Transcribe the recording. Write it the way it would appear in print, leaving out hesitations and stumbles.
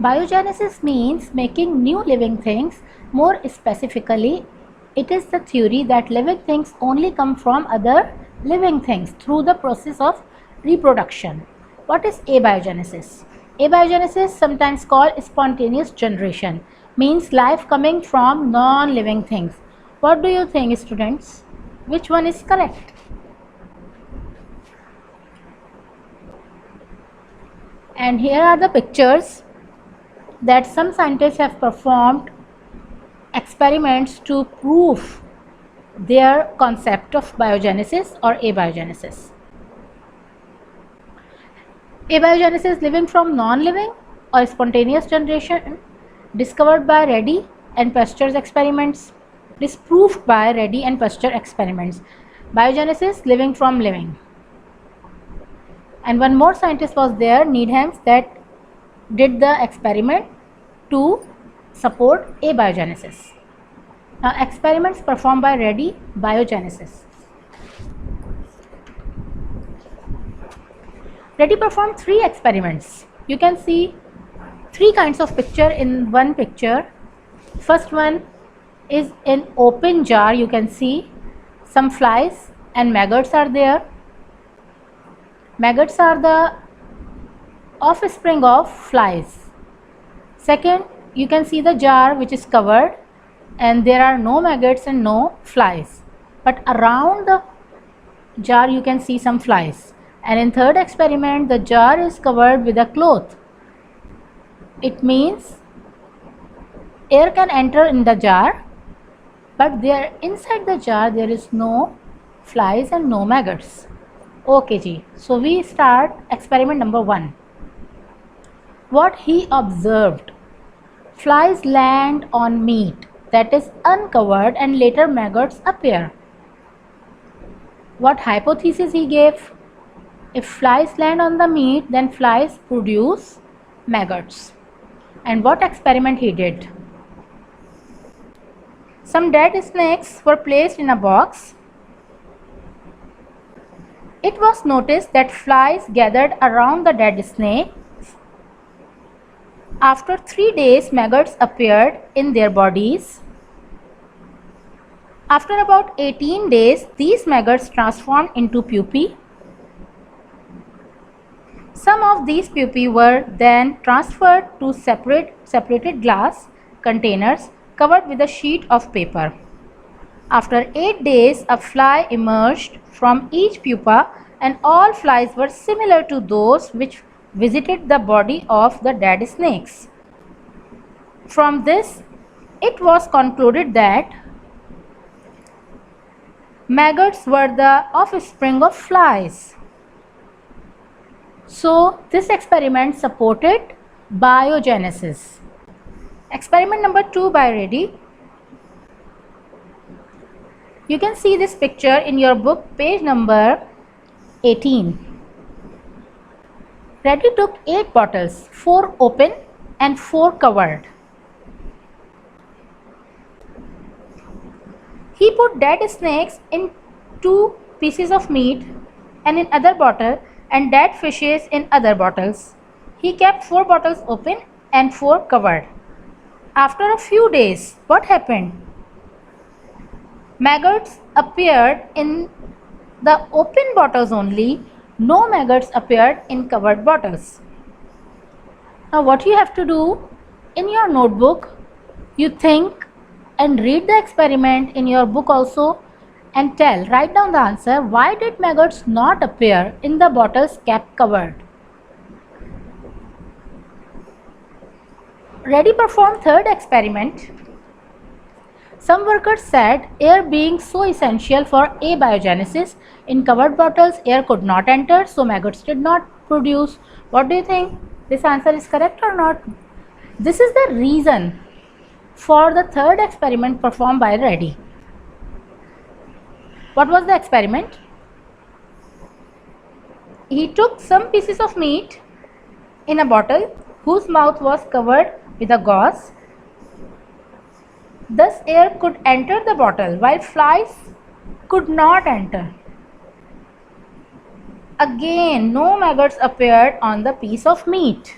Biogenesis means making new living things. More specifically, it is the theory that living things only come from other living things through the process of reproduction. What is abiogenesis? Abiogenesis, sometimes called spontaneous generation, means life coming from non-living things. What do you think, students? Which one is correct? And here are the pictures that some scientists have performed experiments to prove their concept of biogenesis or abiogenesis. Abiogenesis, living from non-living or spontaneous generation, discovered by Reddy and Pasteur's experiments, disproved by Reddy and Pasteur experiments. Biogenesis, living from living. And one more scientist was there, Needham, that did the experiment to support abiogenesis. Now, experiments performed by Reddy, biogenesis. Reddy performed 3 experiments. You can see 3 kinds of picture in one picture. First one is an open jar. You can see some flies and maggots are there. Maggots are the offspring of flies. Second, you can see the jar which is covered and there are no maggots and no flies, but around the jar you can see some flies. And in third experiment, the jar is covered with a cloth. It means air can enter in the jar, but there inside the jar there is no flies and no maggots. Okay ji, so we start experiment number 1. What he observed: flies land on meat that is uncovered and later maggots appear. What hypothesis he gave? If flies land on the meat, then flies produce maggots. And what experiment he did? Some dead snakes were placed in a box. It was noticed that flies gathered around the dead snake. After 3 days, maggots appeared in their bodies. After about 18 days, these maggots transformed into pupae. Some of these pupae were then transferred to separated glass containers covered with a sheet of paper. After 8 days, a fly emerged from each pupa, and all flies were similar to those which visited the body of the dead snakes. From this, it was concluded that maggots were the offspring of flies. So, this experiment supported biogenesis. Experiment number 2 by Reddy. You can see this picture in your book, page number 18. Reddy took 8 bottles, 4 open and 4 covered. He put dead snakes in 2 pieces of meat and in other bottle, and dead fishes in other bottles. He kept 4 bottles open and 4 covered. After a few days, what happened? Maggots appeared in the open bottles only. No maggots appeared in covered bottles. Now what you have to do, in your notebook, you think and read the experiment in your book also, and write down the answer. Why did maggots not appear in the bottles kept covered? Reddy performed third experiment. Some workers said air being so essential for abiogenesis, in covered bottles air could not enter, so maggots did not produce. What do you think? This answer is correct or not? This is the reason for the third experiment performed by Reddy. What was the experiment? He took some pieces of meat in a bottle whose mouth was covered with a gauze. Thus air could enter the bottle while flies could not enter. Again, no maggots appeared on the piece of meat.